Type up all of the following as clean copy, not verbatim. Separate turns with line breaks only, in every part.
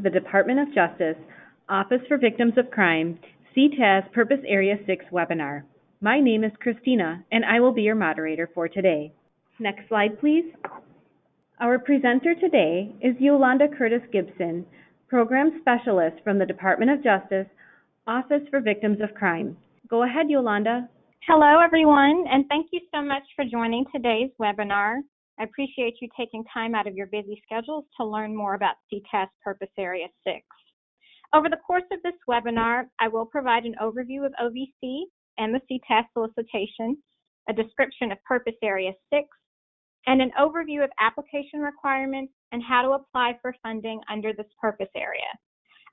the Department of Justice, Office for Victims of Crime, CTAS Purpose Area 6 webinar. My name is Christina, and I will be your moderator for today. Next slide, please. Our presenter today is Yolanda Curtis Gibson, Program Specialist from the Department of Justice, Office for Victims of Crime. Go ahead, Yolanda.
Hello, everyone, and thank you so much for joining today's webinar. I appreciate you taking time out of your busy schedules to learn more about CTAS Purpose Area 6. Over the course of this webinar, I will provide an overview of OVC and the CTAS solicitation, a description of Purpose Area 6, and an overview of application requirements and how to apply for funding under this purpose area.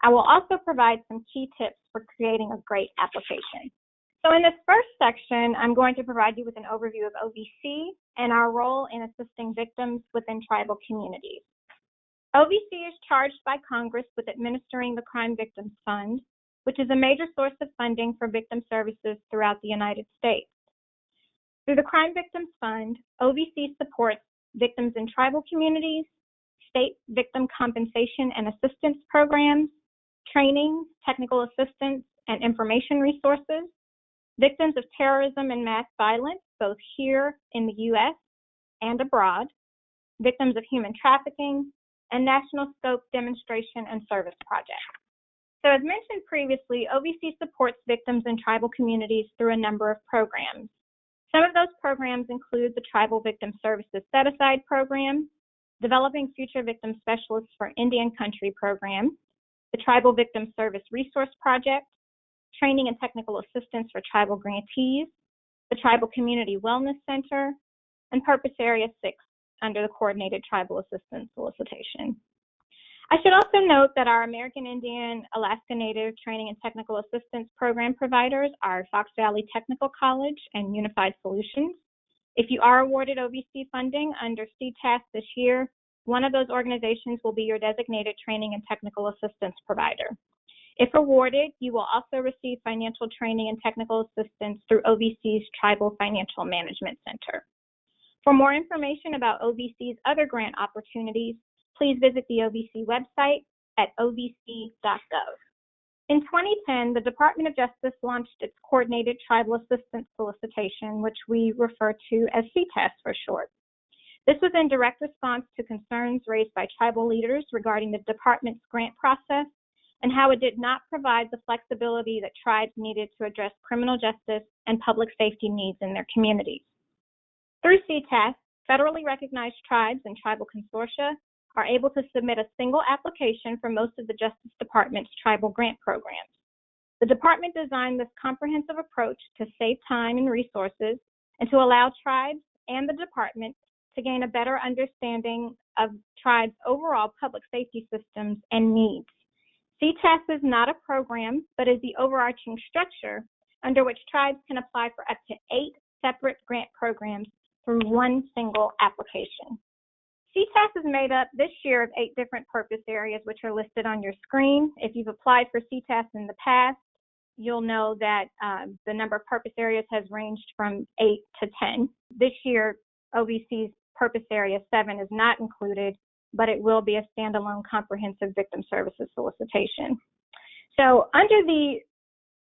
I will also provide some key tips for creating a great application. So in this first section, I'm going to provide you with an overview of OVC and our role in assisting victims within tribal communities. OVC is charged by Congress with administering the Crime Victims Fund, which is a major source of funding for victim services throughout the United States. Through the Crime Victims Fund, OVC supports victims in tribal communities, state victim compensation and assistance programs, training, technical assistance, and information resources, victims of terrorism and mass violence, both here in the U.S. and abroad, victims of human trafficking, and national scope demonstration and service projects. So as mentioned previously, OVC supports victims in tribal communities through a number of programs. Some of those programs include the Tribal Victim Services Set-Aside Program, Developing Future Victim Specialists for Indian Country Program, the Tribal Victim Service Resource Project, Training and Technical Assistance for Tribal Grantees, the Tribal Community Wellness Center, and Purpose Area 6 under the Coordinated Tribal Assistance Solicitation. I should also note that our American Indian, Alaska Native Training and Technical Assistance Program providers are Fox Valley Technical College and Unified Solutions. If you are awarded OVC funding under CTAS this year, one of those organizations will be your designated training and technical assistance provider. If awarded, you will also receive financial training and technical assistance through OVC's Tribal Financial Management Center. For more information about OVC's other grant opportunities, please visit the OVC website at ovc.gov. In 2010, the Department of Justice launched its Coordinated Tribal Assistance Solicitation, which we refer to as CTAS for short. This was in direct response to concerns raised by tribal leaders regarding the department's grant process and how it did not provide the flexibility that tribes needed to address criminal justice and public safety needs in their communities. Through CTAS, federally recognized tribes and tribal consortia are able to submit a single application for most of the Justice Department's tribal grant programs. The department designed this comprehensive approach to save time and resources and to allow tribes and the department to gain a better understanding of tribes' overall public safety systems and needs. CTAS is not a program, but is the overarching structure under which tribes can apply for up to 8 separate grant programs through one single application. CTAS is made up this year of 8 different purpose areas, which are listed on your screen. If you've applied for CTAS in the past, you'll know that the number of purpose areas has ranged from 8 to 10. This year, OVC's Purpose Area 7 is not included, but it will be a standalone comprehensive victim services solicitation. So under the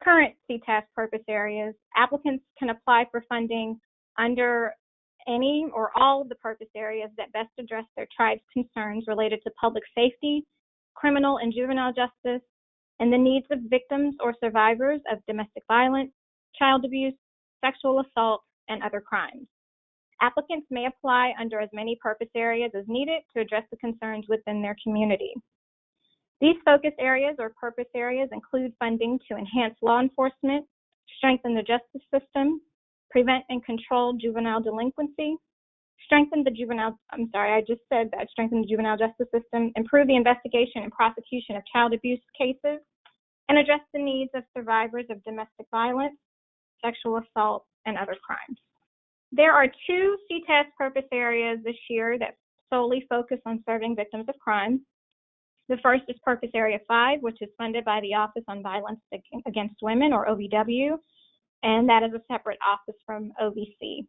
current CTAS purpose areas, applicants can apply for funding under any or all of the purpose areas that best address their tribe's concerns related to public safety, criminal and juvenile justice, and the needs of victims or survivors of domestic violence, child abuse, sexual assault, and other crimes. Applicants may apply under as many purpose areas as needed to address the concerns within their community. These focus areas or purpose areas include funding to enhance law enforcement, strengthen the justice system, prevent and control juvenile delinquency, strengthen the juvenile justice system, improve the investigation and prosecution of child abuse cases, and address the needs of survivors of domestic violence, sexual assault, and other crimes. There are 2 CTAS purpose areas this year that solely focus on serving victims of crime. The first is Purpose Area 5, which is funded by the Office on Violence Against Women, or OVW, and that is a separate office from OVC.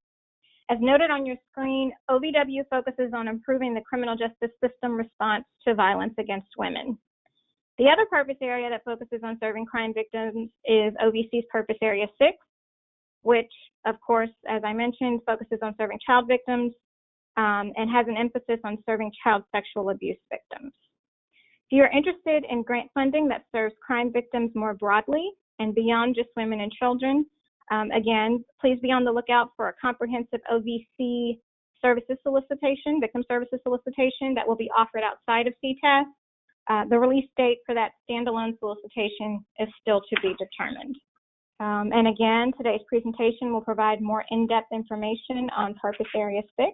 As noted on your screen, OVW focuses on improving the criminal justice system response to violence against women. The other purpose area that focuses on serving crime victims is OVC's Purpose Area 6, which, of course, as I mentioned, focuses on serving child victims and has an emphasis on serving child sexual abuse victims. If you are interested in grant funding that serves crime victims more broadly and beyond just women and children, again, please be on the lookout for a comprehensive OVC services solicitation, victim services solicitation that will be offered outside of CTAS. The release date for that standalone solicitation is still to be determined. And again, today's presentation will provide more in-depth information on Purpose Area 6.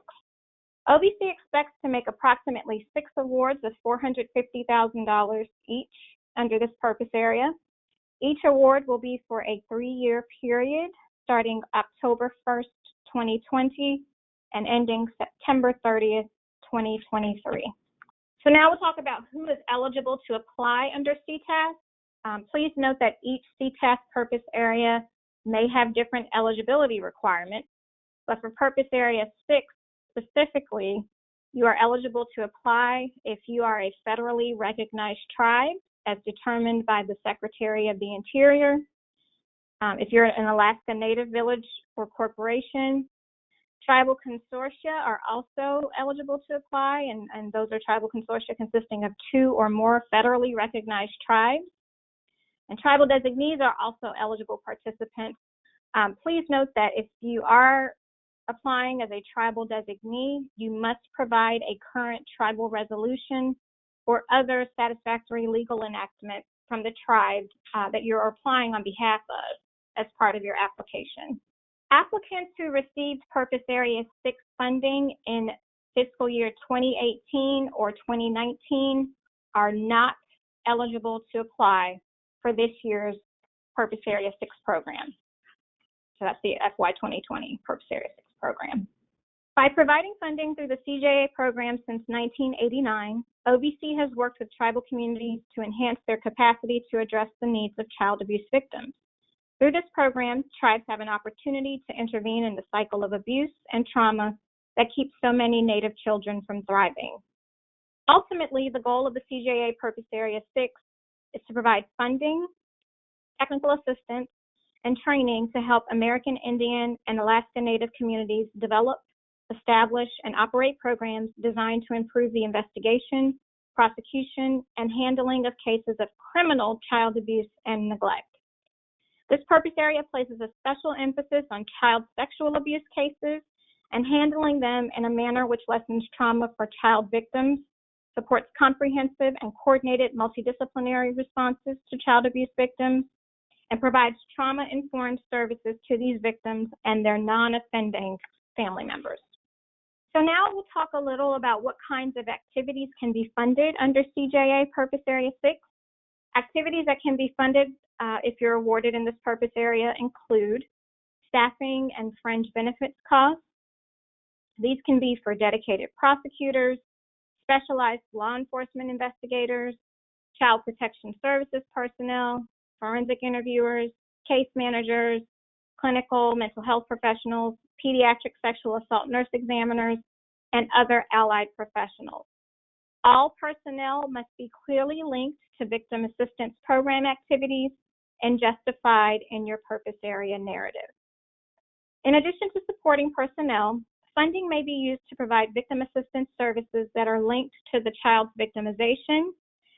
OVC expects to make approximately 6 awards of $450,000 each under this purpose area. Each award will be for a 3-year period starting October 1st, 2020 and ending September 30th, 2023. So now we'll talk about who is eligible to apply under CTAS. Please note that each CTAS purpose area may have different eligibility requirements, but for Purpose Area 6 specifically, you are eligible to apply if you are a federally recognized tribe as determined by the Secretary of the Interior. If you're an Alaska Native village or corporation, tribal consortia are also eligible to apply, and those are tribal consortia consisting of 2 or more federally recognized tribes. And tribal designees are also eligible participants. Please note that if you are applying as a tribal designee, you must provide a current tribal resolution or other satisfactory legal enactment from the tribe that you're applying on behalf of as part of your application. Applicants who received Purpose Area 6 funding in fiscal year 2018 or 2019 are not eligible to apply for this year's Purpose Area 6 program. So that's the FY 2020 Purpose Area 6 program. By providing funding through the CJA program since 1989, OVC has worked with tribal communities to enhance their capacity to address the needs of child abuse victims. Through this program, tribes have an opportunity to intervene in the cycle of abuse and trauma that keeps so many Native children from thriving. Ultimately, the goal of the CJA Purpose Area 6 is to provide funding, technical assistance, and training to help American Indian and Alaska Native communities develop, establish, and operate programs designed to improve the investigation, prosecution, and handling of cases of criminal child abuse and neglect. This purpose area places a special emphasis on child sexual abuse cases and handling them in a manner which lessens trauma for child victims, supports comprehensive and coordinated multidisciplinary responses to child abuse victims, and provides trauma-informed services to these victims and their non-offending family members. So now we'll talk a little about what kinds of activities can be funded under CJA Purpose Area 6. Activities that can be funded if you're awarded in this purpose area include staffing and fringe benefits costs. These can be for dedicated prosecutors, specialized law enforcement investigators, child protection services personnel, forensic interviewers, case managers, clinical mental health professionals, pediatric sexual assault nurse examiners, and other allied professionals. All personnel must be clearly linked to victim assistance program activities and justified in your purpose area narrative. In addition to supporting personnel, funding may be used to provide victim assistance services that are linked to the child's victimization,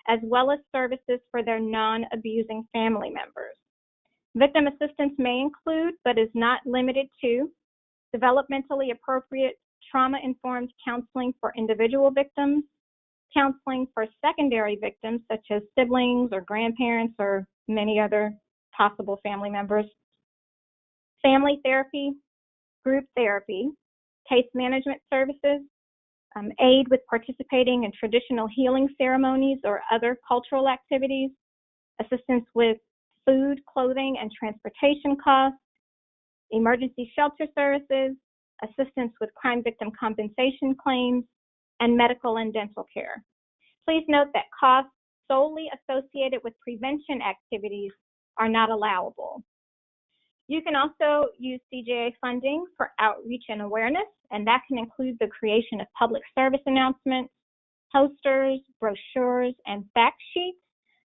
as well as services for their non-abusing family members. Victim assistance may include, but is not limited to, developmentally appropriate trauma-informed counseling for individual victims, counseling for secondary victims such as siblings or grandparents or many other possible family members, family therapy, group therapy, case management services, aid with participating in traditional healing ceremonies or other cultural activities, assistance with food, clothing, and transportation costs, emergency shelter services, assistance with crime victim compensation claims, and medical and dental care. Please note that costs solely associated with prevention activities are not allowable. You can also use CJA funding for outreach and awareness, and that can include the creation of public service announcements, posters, brochures, and fact sheets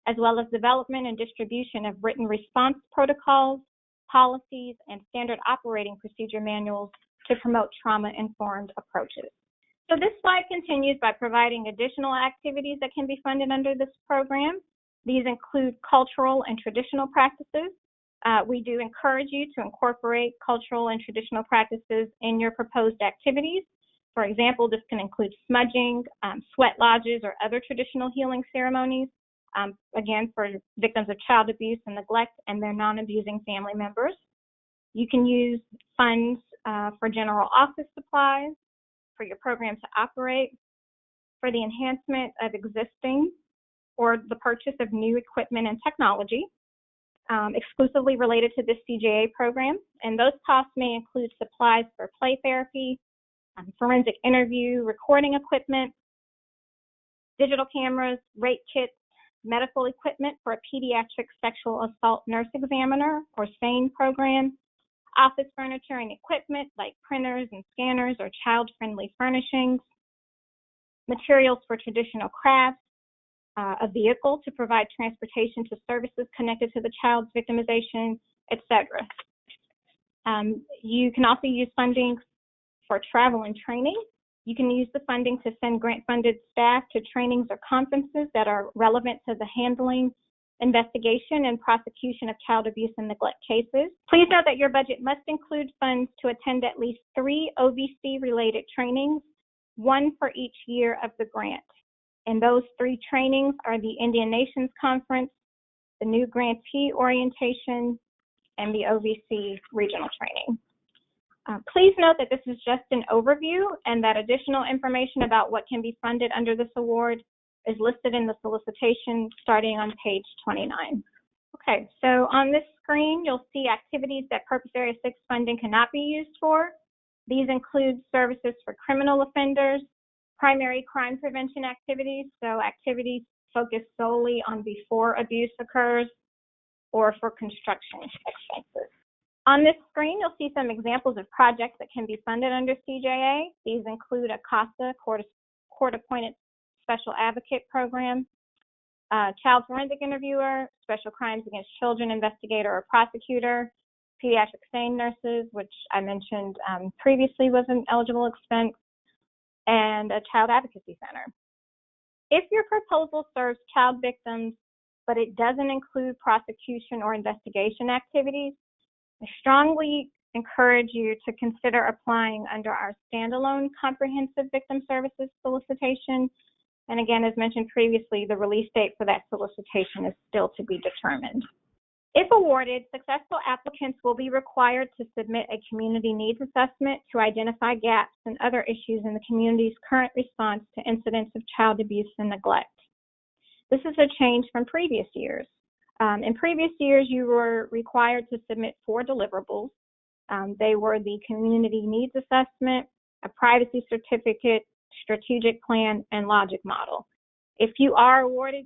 as well as development and distribution of written response protocols, policies, and standard operating procedure manuals to promote trauma-informed approaches. So this slide continues by providing additional activities that can be funded under this program. These include cultural and traditional practices. We do encourage you to incorporate cultural and traditional practices in your proposed activities. For example, this can include smudging, sweat lodges, or other traditional healing ceremonies, again, for victims of child abuse and neglect and their non-abusing family members. You can use funds for general office supplies, for your program to operate, for the enhancement of existing or the purchase of new equipment and technology, exclusively related to this CJA program. And those costs may include supplies for play therapy, forensic interview, recording equipment, digital cameras, rape kits, medical equipment for a pediatric sexual assault nurse examiner or SANE program, office furniture and equipment like printers and scanners or child-friendly furnishings, materials for traditional crafts, a vehicle to provide transportation to services connected to the child's victimization, etc. You can also use funding for travel and training. You can use the funding to send grant-funded staff to trainings or conferences that are relevant to the handling, investigation, and prosecution of child abuse and neglect cases. Please note that your budget must include funds to attend at least 3 OVC-related trainings, 1 for each year of the grant. And those 3 trainings are the Indian Nations Conference, the New Grantee Orientation, and the OVC Regional Training. Please note that this is just an overview and that additional information about what can be funded under this award is listed in the solicitation starting on page 29. Okay, so on this screen, you'll see activities that Purpose Area 6 funding cannot be used for. These include services for criminal offenders, primary crime prevention activities, so activities focused solely on before abuse occurs, or for construction expenses. On this screen, you'll see some examples of projects that can be funded under CJA. These include a CASA, court-appointed special advocate program, child forensic interviewer, special crimes against children investigator or prosecutor, pediatric SANE nurses, which I mentioned previously was an eligible expense, and a child advocacy center. If your proposal serves child victims, but it doesn't include prosecution or investigation activities, I strongly encourage you to consider applying under our standalone comprehensive victim services solicitation. And again, as mentioned previously, the release date for that solicitation is still to be determined. If awarded, successful applicants will be required to submit a community needs assessment to identify gaps and other issues in the community's current response to incidents of child abuse and neglect. This is a change from previous years. In previous years, you were required to submit 4 deliverables. They were the community needs assessment, a privacy certificate, strategic plan, and logic model. If you are awarded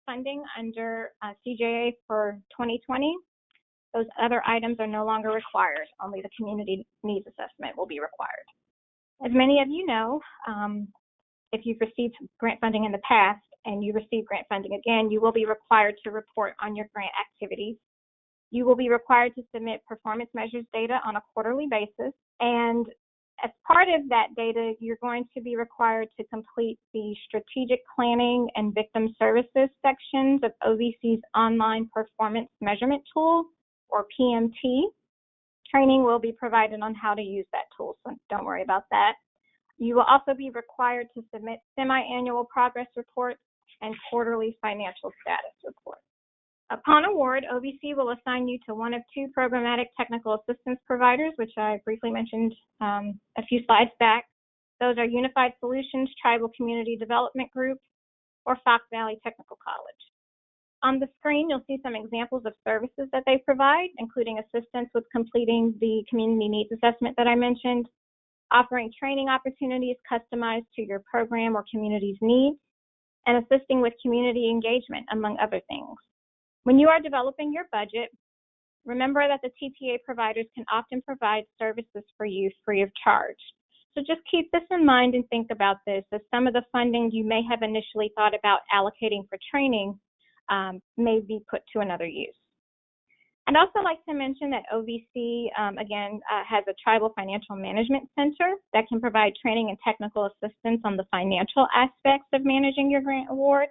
funding under CJA for 2020, those other items are no longer required. Only the community needs assessment will be required. As many of you know, if you've received grant funding in the past and you receive grant funding again, you will be required to report on your grant activities. You will be required to submit performance measures data on a quarterly basis. And as part of that data, you're going to be required to complete the strategic planning and victim services sections of OVC's online performance measurement tool, or PMT. Training will be provided on how to use that tool, so don't worry about that. You will also be required to submit semi-annual progress reports and quarterly financial status reports. Upon award, OVC will assign you to one of 2 programmatic technical assistance providers, which I briefly mentioned a few slides back. Those are Unified Solutions Tribal Community Development Group or Fox Valley Technical College. On the screen, you'll see some examples of services that they provide, including assistance with completing the community needs assessment that I mentioned, offering training opportunities customized to your program or community's needs, and assisting with community engagement, among other things. When you are developing your budget, remember that the TTA providers can often provide services for you free of charge. So just keep this in mind and think about this, as some of the funding you may have initially thought about allocating for training may be put to another use. I'd also like to mention that OVC, has a Tribal Financial Management Center that can provide training and technical assistance on the financial aspects of managing your grant award.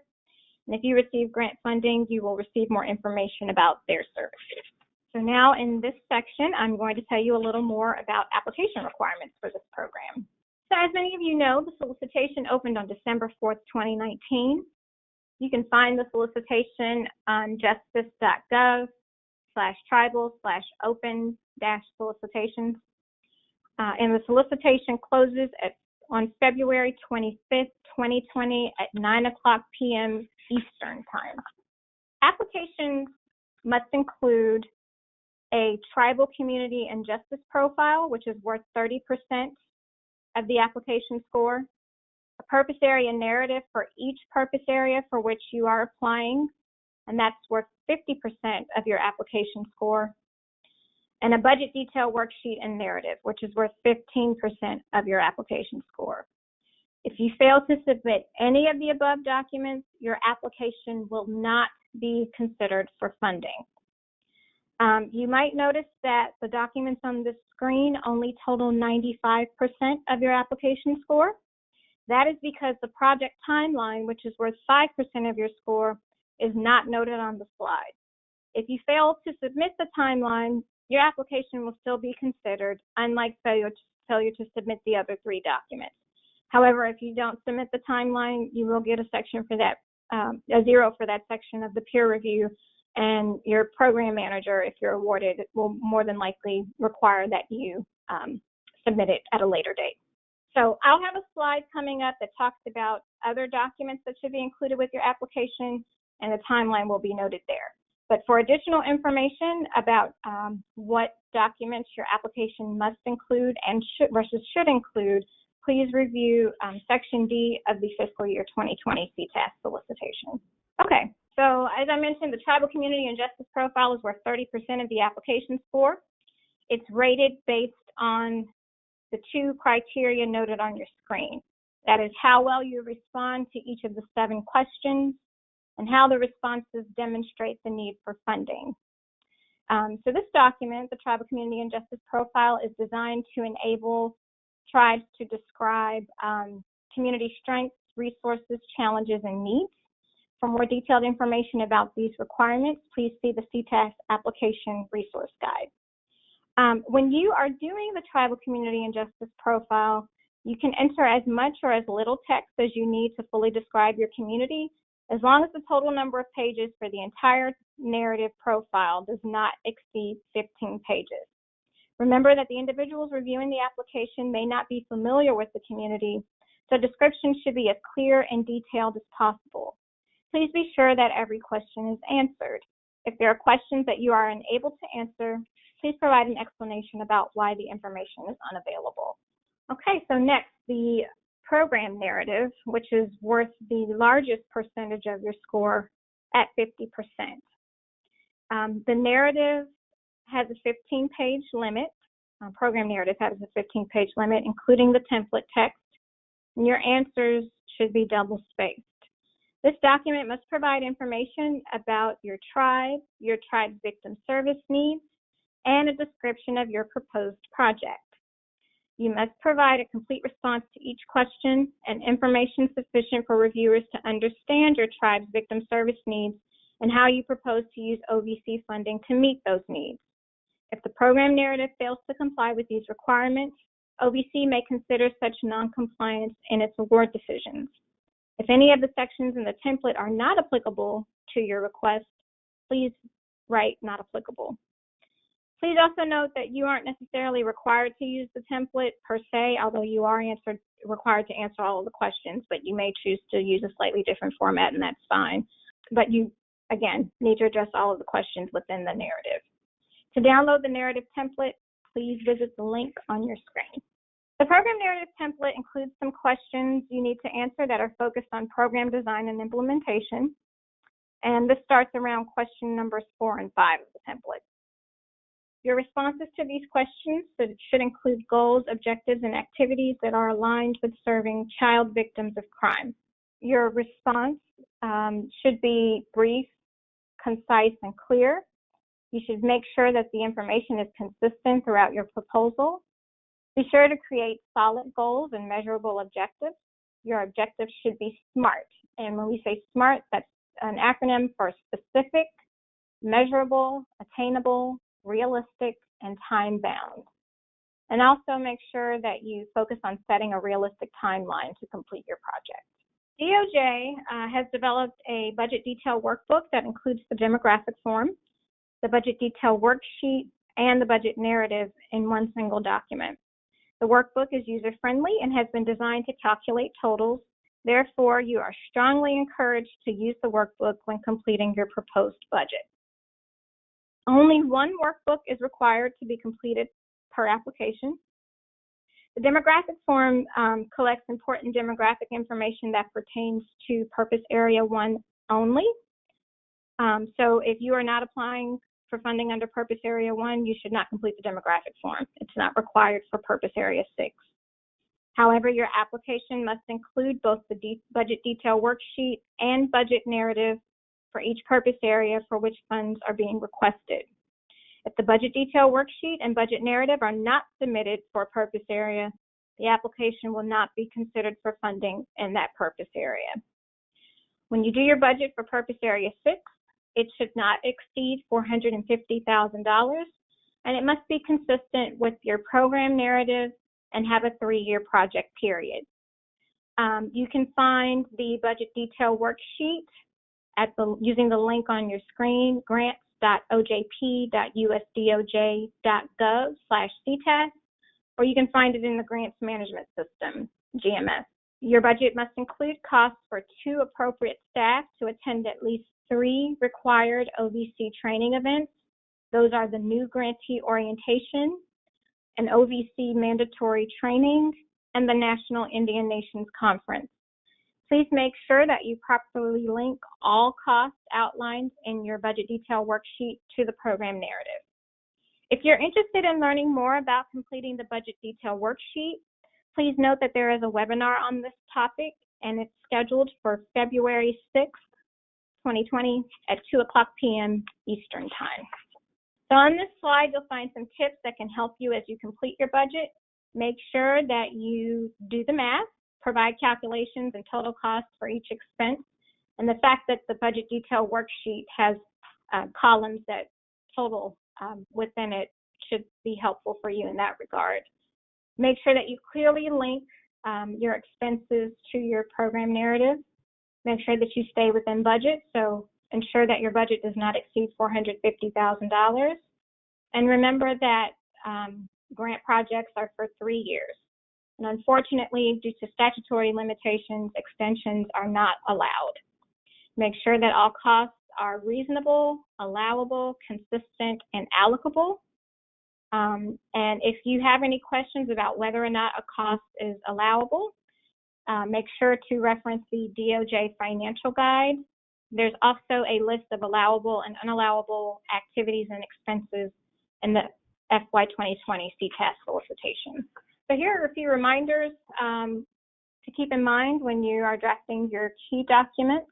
And if you receive grant funding, you will receive more information about their services. So now in this section, I'm going to tell you a little more about application requirements for this program. So as many of you know, the solicitation opened on December 4th, 2019. You can find the solicitation on justice.gov/tribal/open-solicitations. And the solicitation closes on February 25th, 2020 at 9:00 p.m. Eastern Time. Applications must include a tribal community and justice profile, which is worth 30% of the application score, a purpose area narrative for each purpose area for which you are applying, and that's worth 50% of your application score, and a budget detail worksheet and narrative, which is worth 15% of your application score. If you fail to submit any of the above documents, your application will not be considered for funding. You might notice that the documents on this screen only total 95% of your application score. That is because the project timeline, which is worth 5% of your score, is not noted on the slide. If you fail to submit the timeline, your application will still be considered, unlike failure to submit the other 3 documents. However, if you don't submit the timeline, you will get a section for that, a 0 for that section of the peer review, and your program manager, if you're awarded, will more than likely require that you submit it at a later date. So I'll have a slide coming up that talks about other documents that should be included with your application, and the timeline will be noted there. But for additional information about what documents your application must include and should include, please review Section D of the fiscal year 2020 CTAS solicitation. Okay, so as I mentioned, the Tribal Community and Justice Profile is worth 30% of the application score. It's rated based on the 2 criteria noted on your screen. That is how well you respond to each of the 7 questions and how the responses demonstrate the need for funding. So this document, the Tribal Community and Justice Profile, is designed to enable tribes to describe community strengths, resources, challenges, and needs. For more detailed information about these requirements, please see the CTAS Application Resource Guide. When you are doing the Tribal Community and Justice Profile, you can enter as much or as little text as you need to fully describe your community, as long as the total number of pages for the entire narrative profile does not exceed 15 pages. Remember that the individuals reviewing the application may not be familiar with the community, so descriptions should be as clear and detailed as possible. Please be sure that every question is answered. If there are questions that you are unable to answer, please provide an explanation about why the information is unavailable. Okay, so next, the program narrative, which is worth the largest percentage of your score at 50%. The narrative has a 15-page limit. Program narrative has a 15-page limit, including the template text, and your answers should be double-spaced. This document must provide information about your tribe's victim service needs, and a description of your proposed project. You must provide a complete response to each question and information sufficient for reviewers to understand your tribe's victim service needs and how you propose to use OVC funding to meet those needs. If the program narrative fails to comply with these requirements, OVC may consider such noncompliance in its award decisions. If any of the sections in the template are not applicable to your request, please write not applicable. Please also note that you aren't necessarily required to use the template per se, although you are required to answer all of the questions, but you may choose to use a slightly different format, and that's fine. But you, again, need to address all of the questions within the narrative. To download the narrative template, please visit the link on your screen. The program narrative template includes some questions you need to answer that are focused on program design and implementation. And this starts around question numbers 4 and 5 of the template. Your responses to these questions should include goals, objectives, and activities that are aligned with serving child victims of crime. Your response should be brief, concise, and clear. You should make sure that the information is consistent throughout your proposal. Be sure to create solid goals and measurable objectives. Your objectives should be SMART. And when we say SMART, that's an acronym for specific, measurable, attainable, realistic, and time-bound. And also make sure that you focus on setting a realistic timeline to complete your project. DOJ has developed a budget detail workbook that includes the demographic form, the budget detail worksheet, and the budget narrative in one single document. The workbook is user-friendly and has been designed to calculate totals. Therefore, you are strongly encouraged to use the workbook when completing your proposed budget. Only one workbook is required to be completed per application. The demographic form collects important demographic information that pertains to Purpose Area 1 only. So if you are not applying for funding under Purpose Area 1, you should not complete the demographic form. It's not required for Purpose Area 6. However, your application must include both the budget detail worksheet and budget narrative for each purpose area for which funds are being requested. If the budget detail worksheet and budget narrative are not submitted for a purpose area, the application will not be considered for funding in that purpose area. When you do your budget for Purpose Area 6, it should not exceed $450,000, and it must be consistent with your program narrative and have a 3-year project period. You can find the budget detail worksheet using the link on your screen, grants.ojp.usdoj.gov/CTAS, or you can find it in the Grants Management System, GMS. Your budget must include costs for 2 appropriate staff to attend at least 3 required OVC training events. Those are the new grantee orientation, an OVC mandatory training, and the National Indian Nations Conference. Please make sure that you properly link all costs outlined in your budget detail worksheet to the program narrative. If you're interested in learning more about completing the budget detail worksheet, please note that there is a webinar on this topic, and it's scheduled for February 6th, 2020 at 2:00 p.m. Eastern Time. So on this slide, you'll find some tips that can help you as you complete your budget. Make sure that you do the math, provide calculations and total costs for each expense, and the fact that the budget detail worksheet has columns that total within it should be helpful for you in that regard. Make sure that you clearly link your expenses to your program narrative. Make sure that you stay within budget, so ensure that your budget does not exceed $450,000. And remember that grant projects are for 3 years. And unfortunately, due to statutory limitations, extensions are not allowed. Make sure that all costs are reasonable, allowable, consistent, and allocable. And if you have any questions about whether or not a cost is allowable, make sure to reference the DOJ financial guide. There's also a list of allowable and unallowable activities and expenses in the FY 2020 CTAS solicitation. So here are a few reminders to keep in mind when you are drafting your key documents.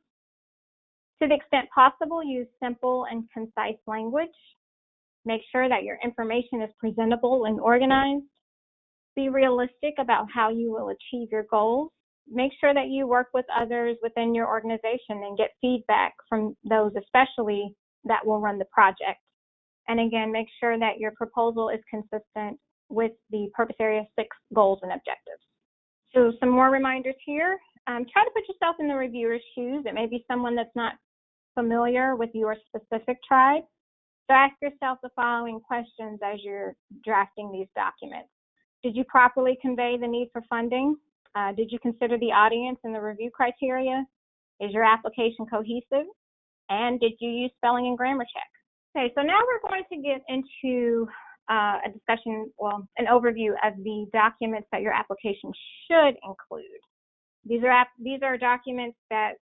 To the extent possible, use simple and concise language. Make sure that your information is presentable and organized. Be realistic about how you will achieve your goals. Make sure that you work with others within your organization and get feedback from those especially that will run the project. And again, make sure that your proposal is consistent with the Purpose Area 6 goals and objectives. So some more reminders here. Try to put yourself in the reviewer's shoes. It may be someone that's not familiar with your specific tribe. So ask yourself the following questions as you're drafting these documents. Did you properly convey the need for funding? Did you consider the audience and the review criteria? Is your application cohesive? And did you use spelling and grammar check? Okay, so now we're going to get into a discussion, well, an overview of the documents that your application should include. These are documents that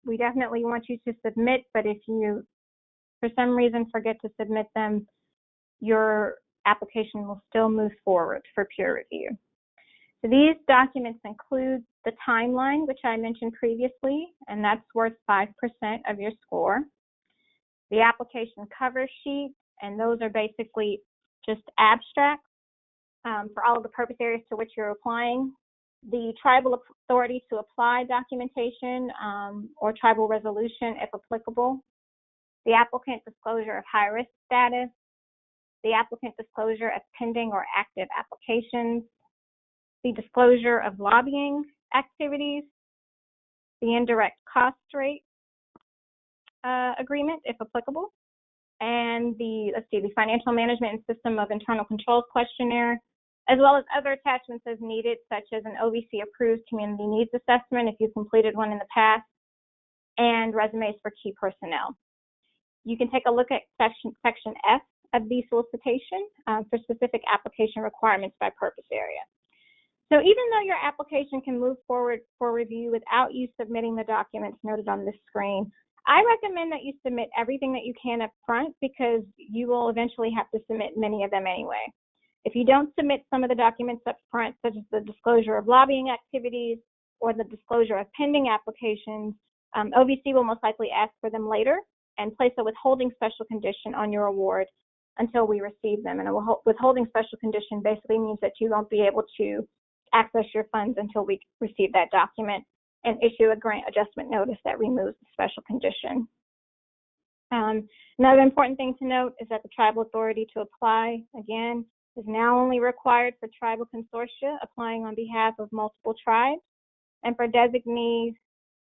we definitely want you to submit, but if you, for some reason, forget to submit them, your application will still move forward for peer review. So these documents include the timeline, which I mentioned previously, and that's worth 5% of your score. the application cover sheet, and those are basically just abstracts for all of the purpose areas to which you're applying. The tribal authority to apply documentation or tribal resolution if applicable. The applicant disclosure of high-risk status. The applicant disclosure of pending or active applications. The disclosure of lobbying activities. The indirect cost rate agreement if applicable. And the financial management and system of internal controls questionnaire, as well as other attachments as needed, such as an OVC approved community needs assessment if you completed one in the past, and resumes for key personnel. You can take a look at section F of the solicitation for specific application requirements by purpose area. So even though your application can move forward for review without you submitting the documents noted on this screen, I recommend that you submit everything that you can up front because you will eventually have to submit many of them anyway. If you don't submit some of the documents up front, such as the disclosure of lobbying activities or the disclosure of pending applications, OVC will most likely ask for them later and place a withholding special condition on your award until we receive them. And a withholding special condition basically means that you won't be able to access your funds until we receive that document and issue a grant adjustment notice that removes the special condition. Another important thing to note is that the tribal authority to apply, again, is now only required for tribal consortia applying on behalf of multiple tribes and for designees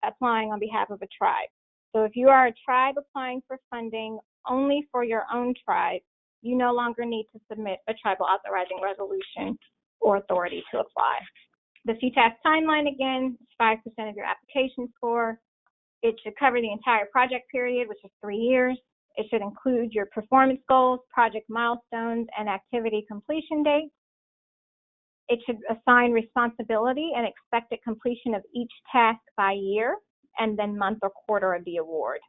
applying on behalf of a tribe. So if you are a tribe applying for funding only for your own tribe, you no longer need to submit a tribal authorizing resolution or authority to apply. The CTAS timeline, again, is 5% of your application score. It should cover the entire project period, which is 3 years. It should include your performance goals, project milestones, and activity completion dates. It should assign responsibility and expected completion of each task by year, and then month or quarter of the award.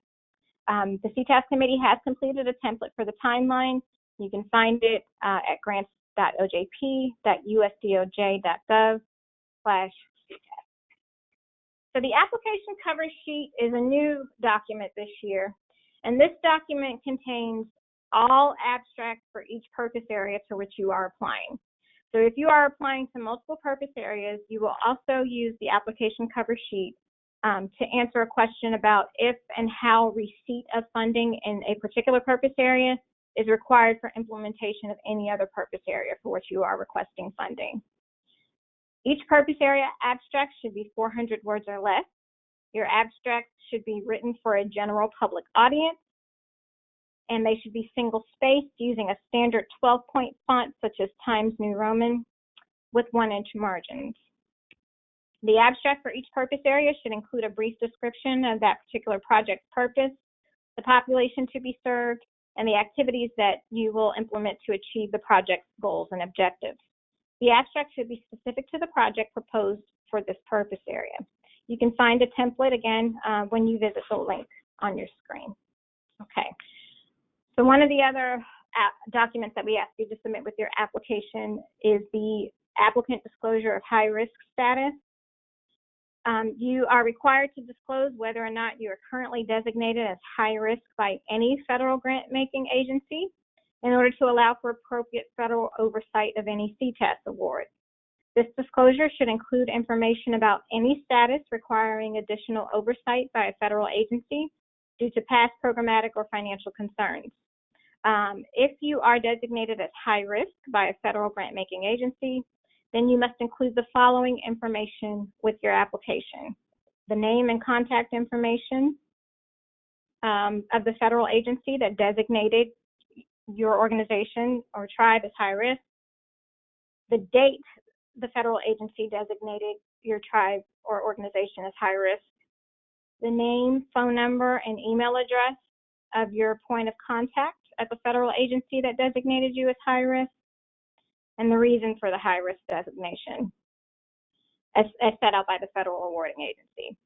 The CTAS committee has completed a template for the timeline. You can find it at grants.ojp.usdoj.gov/CTAS. So the application cover sheet is a new document this year, and this document contains all abstracts for each purpose area to which you are applying. So if you are applying to multiple purpose areas, you will also use the application cover sheet to answer a question about if and how receipt of funding in a particular purpose area is required for implementation of any other purpose area for which you are requesting funding. Each purpose area abstract should be 400 words or less. Your abstracts should be written for a general public audience, and they should be single-spaced using a standard 12-point font such as Times New Roman with 1-inch margins. The abstract for each purpose area should include a brief description of that particular project's purpose, the population to be served, and the activities that you will implement to achieve the project's goals and objectives. The abstract should be specific to the project proposed for this purpose area. You can find a template, again, when you visit the link on your screen. Okay. So one of the other documents that we ask you to submit with your application is the applicant disclosure of high-risk status. You are required to disclose whether or not you are currently designated as high risk by any federal grant-making agency in order to allow for appropriate federal oversight of any CTAS award. This disclosure should include information about any status requiring additional oversight by a federal agency due to past programmatic or financial concerns. If you are designated as high risk by a federal grant-making agency, then you must include the following information with your application: the name and contact information of the federal agency that designated your organization or tribe as high risk, the date the federal agency designated your tribe or organization as high risk, the name, phone number, and email address of your point of contact at the federal agency that designated you as high risk, and the reason for the high risk designation as set out by the federal awarding agency.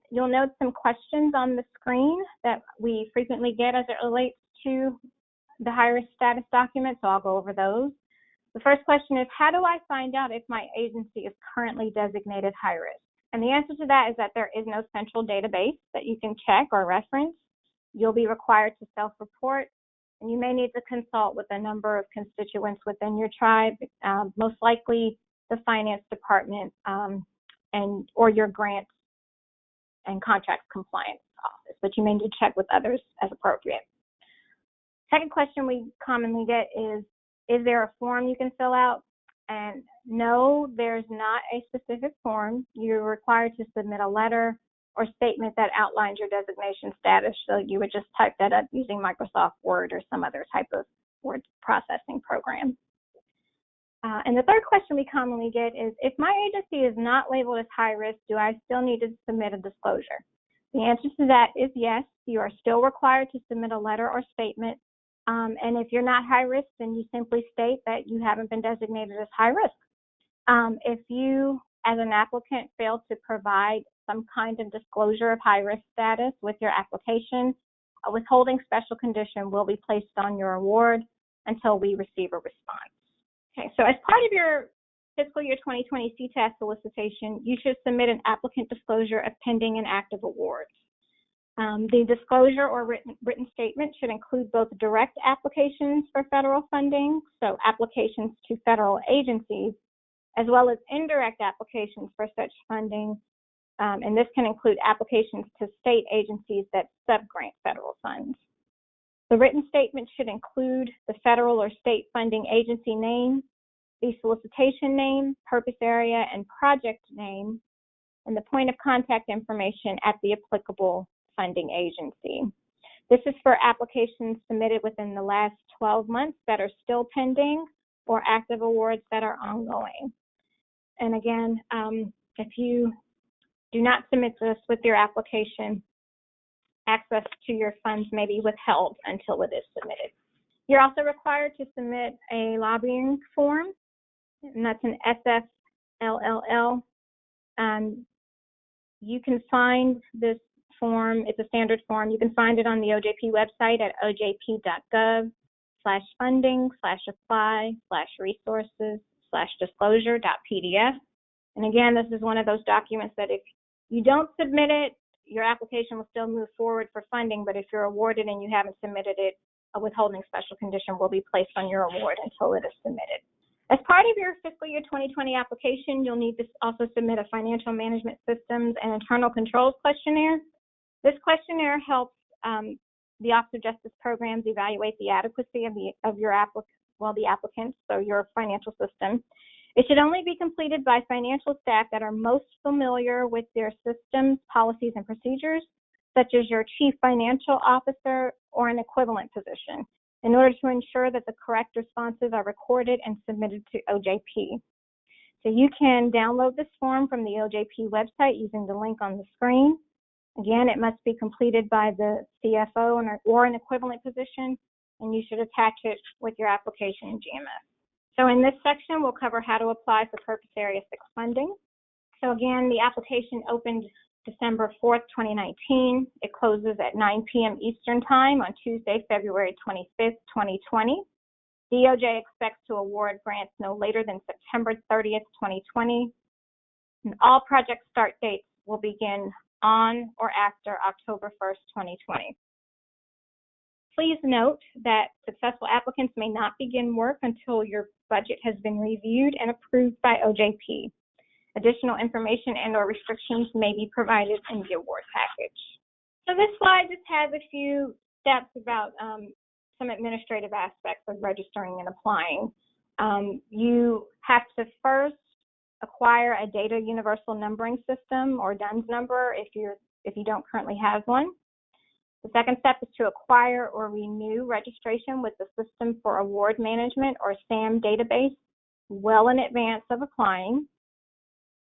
You'll note some questions on the screen that we frequently get as it relates to the high-risk status document, so I'll go over those. The first question is, how do I find out if my agency is currently designated high risk? And the answer to that is that there is no central database that you can check or reference. You'll be required to self-report, and you may need to consult with a number of constituents within your tribe, most likely the finance department or your grants and contracts compliance office, but you may need to check with others as appropriate. Second question we commonly get is there a form you can fill out? And no, there's not a specific form. You're required to submit a letter or statement that outlines your designation status. So you would just type that up using Microsoft Word or some other type of word processing program. And the third question we commonly get is, if my agency is not labeled as high risk, do I still need to submit a disclosure? The answer to that is yes. You are still required to submit a letter or statement. And if you're not high risk, then you simply state that you haven't been designated as high risk. If you, as an applicant, fail to provide some kind of disclosure of high-risk status with your application, a withholding special condition will be placed on your award until we receive a response. Okay, so as part of your fiscal year 2020 CTAS solicitation, you should submit an applicant disclosure of pending and active awards. The disclosure or written statement should include both direct applications for federal funding, so applications to federal agencies, as well as indirect applications for such funding, and this can include applications to state agencies that subgrant federal funds. The written statement should include the federal or state funding agency name, the solicitation name, purpose area, and project name, and the point of contact information at the applicable funding agency. This is for applications submitted within the last 12 months that are still pending or active awards that are ongoing. And again, if you do not submit this with your application, access to your funds may be withheld until it is submitted. You're also required to submit a lobbying form, and that's an SFLLL. You can find this form, it's a standard form. You can find it on the OJP website at ojp.gov/funding/apply/resources/disclosure.pdf. And again, this is one of those documents that if you don't submit it, your application will still move forward for funding, but if you're awarded and you haven't submitted it, a withholding special condition will be placed on your award until it is submitted. As part of your fiscal year 2020 application, you'll need to also submit a financial management systems and internal controls questionnaire. This questionnaire helps the Office of Justice programs evaluate the adequacy of the applicants, so your financial system. It should only be completed by financial staff that are most familiar with their systems, policies, and procedures, such as your chief financial officer or an equivalent position, in order to ensure that the correct responses are recorded and submitted to OJP. So you can download this form from the OJP website using the link on the screen. Again, it must be completed by the CFO or an equivalent position, and you should attach it with your application in GMS. So in this section, we'll cover how to apply for Purpose Area 6 funding. So again, the application opened December 4th, 2019. It closes at 9 p.m. Eastern Time on Tuesday, February 25th, 2020. DOJ expects to award grants no later than September 30th, 2020. And all project start dates will begin on or after October 1st, 2020. Please note that successful applicants may not begin work until your budget has been reviewed and approved by OJP. Additional information and/or restrictions may be provided in the award package. So this slide just has a few steps about some administrative aspects of registering and applying. You have to first acquire a data universal numbering system, or DUNS number, if you don't currently have one. The second step is to acquire or renew registration with the System for Award Management, or SAM database, well in advance of applying.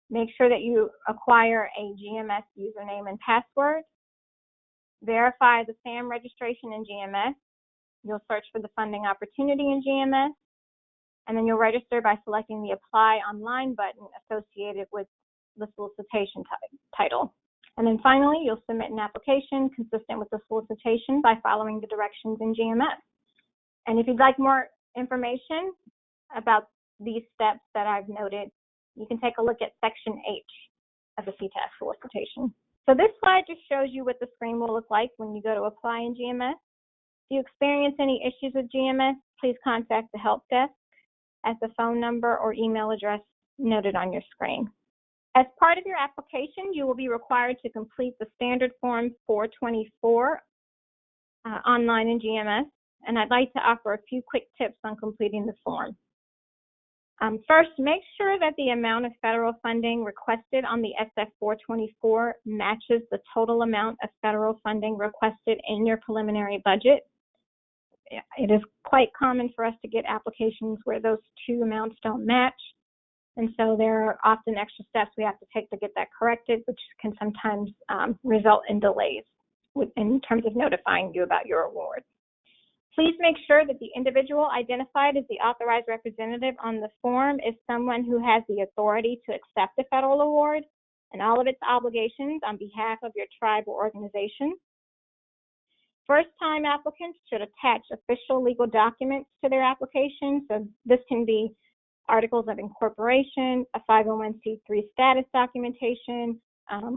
Make sure that you acquire a GMS username and password. Verify the SAM registration in GMS. You'll search for the funding opportunity in GMS, and then you'll register by selecting the Apply Online button associated with the solicitation title. And then finally, you'll submit an application consistent with the solicitation by following the directions in GMS. And if you'd like more information about these steps that I've noted, you can take a look at Section H of the CTAS solicitation. So this slide just shows you what the screen will look like when you go to apply in GMS. If you experience any issues with GMS, please contact the help desk at the phone number or email address noted on your screen. As part of your application, you will be required to complete the standard form 424 online in GMS, and I'd like to offer a few quick tips on completing the form. First, make sure that the amount of federal funding requested on the SF-424 matches the total amount of federal funding requested in your preliminary budget. It is quite common for us to get applications where those two amounts don't match, and so there are often extra steps we have to take to get that corrected, which can sometimes result in delays in terms of notifying you about your award. Please make sure that the individual identified as the authorized representative on the form is someone who has the authority to accept the federal award and all of its obligations on behalf of your tribe or organization. First-time applicants should attach official legal documents to their application. So this can be articles of incorporation, a 501c3 status documentation,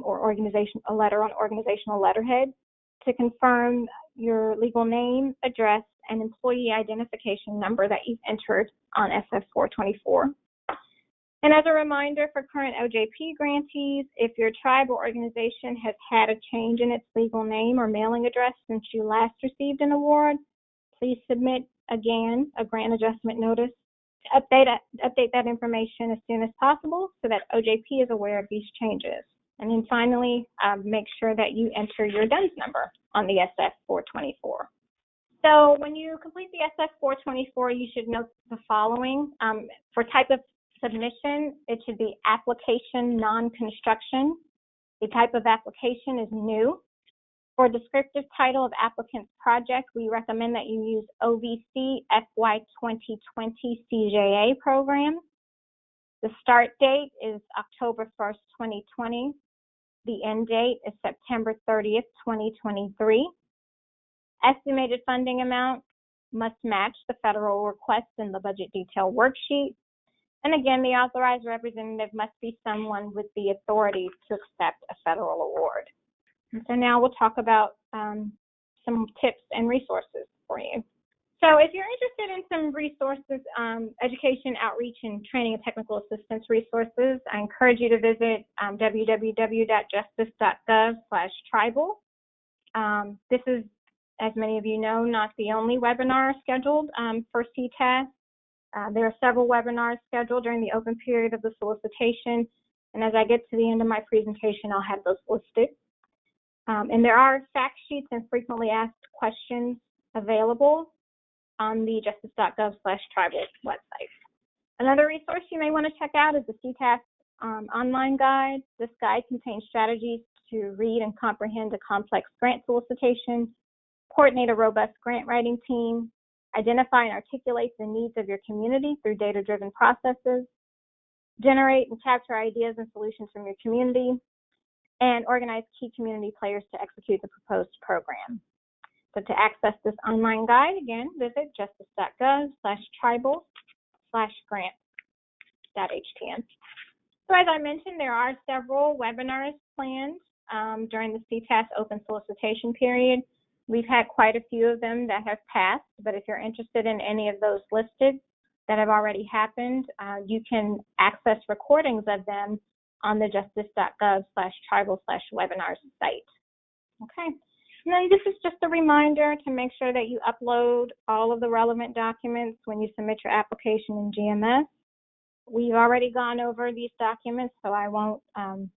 or a letter on organizational letterhead to confirm your legal name, address, and employee identification number that you've entered on SF-424. And as a reminder for current OJP grantees, if your tribe or organization has had a change in its legal name or mailing address since you last received an award, please submit again a grant adjustment notice to update that information as soon as possible so that OJP is aware of these changes. And then finally, make sure that you enter your DUNS number on the SF-424. So when you complete the SF-424, you should note the following. For type of submission, it should be application non-construction. The type of application is new. For descriptive title of applicant's project, we recommend that you use OVC FY 2020 CJA program. The start date is October 1st, 2020. The end date is September 30th, 2023. Estimated funding amount must match the federal request in the budget detail worksheet. And again, the authorized representative must be someone with the authority to accept a federal award. And so now we'll talk about some tips and resources for you. So if you're interested in some resources, education, outreach, and training and technical assistance resources, I encourage you to visit www.justice.gov/tribal. This is, as many of you know, not the only webinar scheduled for CTAS. There are several webinars scheduled during the open period of the solicitation, and as I get to the end of my presentation, I'll have those listed. And there are fact sheets and frequently asked questions available on the justice.gov/tribal website. Another resource you may want to check out is the CTAS online guide. This guide contains strategies to read and comprehend a complex grant solicitation, coordinate a robust grant writing team, identify and articulate the needs of your community through data-driven processes, generate and capture ideas and solutions from your community, and organize key community players to execute the proposed program. So to access this online guide, again, visit justice.gov/tribal/grants.htm. So as I mentioned, there are several webinars planned during the CTAS open solicitation period. We've had quite a few of them that have passed, but if you're interested in any of those listed that have already happened, you can access recordings of them on the justice.gov/tribal/webinars site. Okay. Now, this is just a reminder to make sure that you upload all of the relevant documents when you submit your application in GMS. We've already gone over these documents, so I won't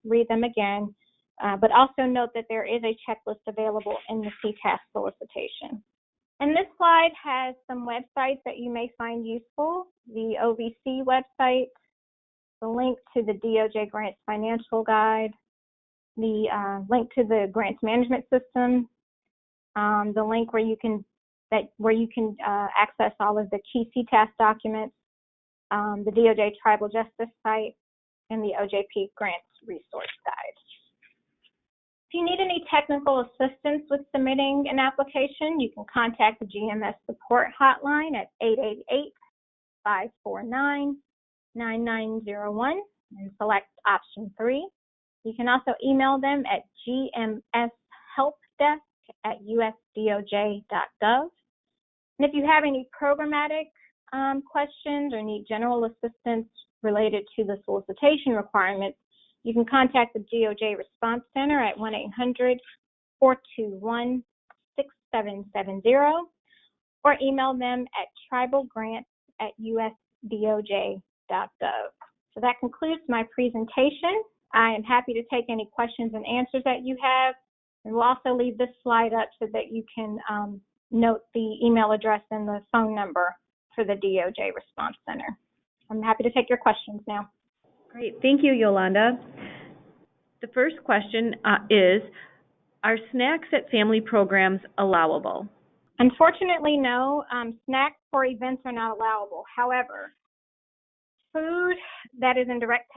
read them again, but also note that there is a checklist available in the CTAS solicitation. And this slide has some websites that you may find useful: the OVC website, the link to the DOJ Grants Financial Guide, the link to the Grants Management System, the link where you can access all of the key CTAS documents, the DOJ Tribal Justice site, and the OJP Grants Resource Guide. If you need any technical assistance with submitting an application, you can contact the GMS support hotline at 888-549-9901 and select option 3. You can also email them at gmshelpdesk@usdoj.gov. And if you have any programmatic questions or need general assistance related to the solicitation requirements, you can contact the DOJ Response Center at 1-800-421-6770 or email them at tribalgrants@usdoj.gov. So that concludes my presentation. I am happy to take any questions and answers that you have. And we'll also leave this slide up so that you can note the email address and the phone number for the DOJ Response Center. I'm happy to take your questions now.
Great. Thank you, Yolanda. The first question is, are snacks at family programs allowable?
Unfortunately, no. Snacks for events are not allowable. However, food that is in direct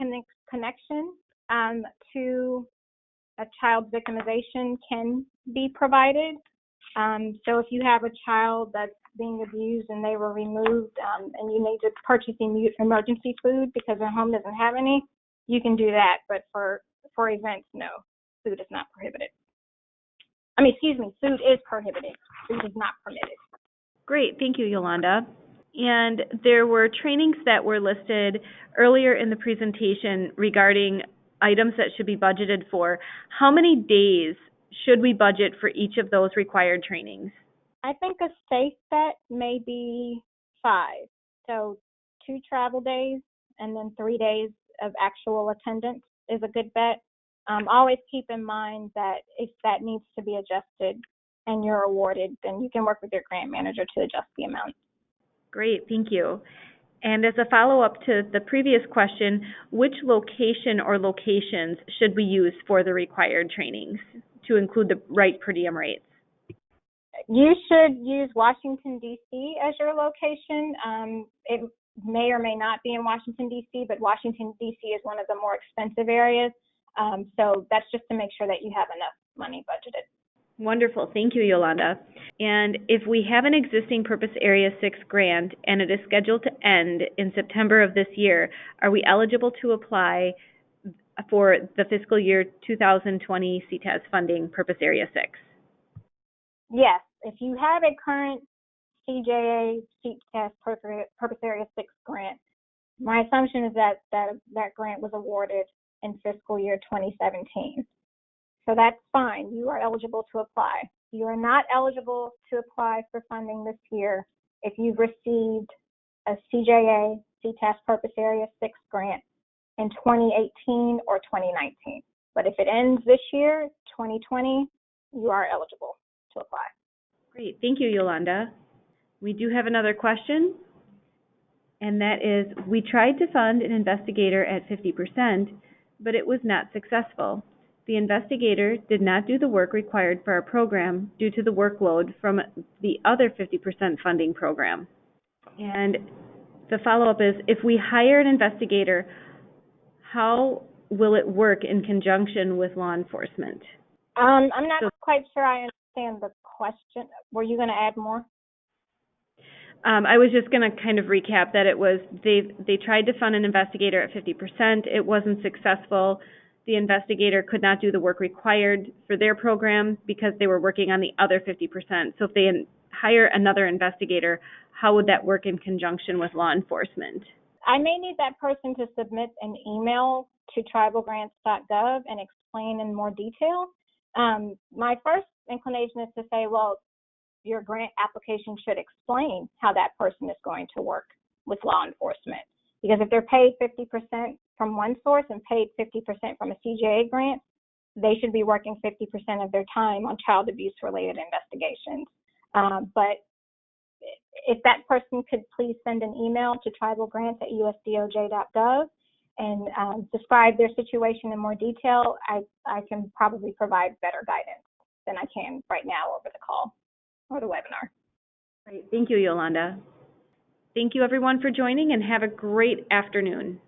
connection to a child's victimization can be provided. So if you have a child that's being abused and they were removed and you need to purchase emergency food because their home doesn't have any, you can do that. But for events, no, food is not prohibited. Food is prohibited. Food is not permitted.
Great. Thank you, Yolanda. And there were trainings that were listed earlier in the presentation regarding items that should be budgeted for. How many days should we budget for each of those required trainings?
I think a safe bet may be 5. So 2 travel days and then 3 days of actual attendance is a good bet. Always keep in mind that if that needs to be adjusted and you're awarded, then you can work with your grant manager to adjust the amount.
Great, thank you. And as a follow-up to the previous question, which location or locations should we use for the required trainings to include the right per diem rates?
You should use Washington, D.C. as your location. It may or may not be in Washington, D.C., but Washington, D.C. is one of the more expensive areas. So that's just to make sure that you have enough money budgeted.
Wonderful. Thank you, Yolanda. And if we have an existing Purpose Area 6 grant and it is scheduled to end in September of this year, are we eligible to apply for the fiscal year 2020 CTAS funding Purpose Area 6?
Yes. If you have a current CJA CTAS Purpose Area 6 grant, my assumption is that grant was awarded in fiscal year 2017. So that's fine. You are eligible to apply. You are not eligible to apply for funding this year if you've received a CJA CTAS Purpose Area 6 grant in 2018 or 2019. But if it ends this year, 2020, you are eligible to apply.
Great. Thank you, Yolanda. We do have another question, and that is, we tried to fund an investigator at 50%, but it was not successful. The investigator did not do the work required for our program due to the workload from the other 50% funding program. And the follow-up is, if we hire an investigator, how will it work in conjunction with law enforcement?
I'm not quite sure I understand the question. Were you going to add more?
I was just going to kind of recap that it was they tried to fund an investigator at 50%. It wasn't successful. The investigator could not do the work required for their program because they were working on the other 50%. So if they hire another investigator, how would that work in conjunction with law enforcement?
I may need that person to submit an email to tribalgrants.gov and explain in more detail. My first inclination is to say, well, your grant application should explain how that person is going to work with law enforcement. Because if they're paid 50% from one source and paid 50% from a CJA grant, they should be working 50% of their time on child abuse-related investigations. But if that person could please send an email to tribalgrants@usdoj.gov and describe their situation in more detail, I can probably provide better guidance than I can right now over the call or the webinar.
Great. Thank you, Yolanda. Thank you, everyone, for joining, and have a great afternoon.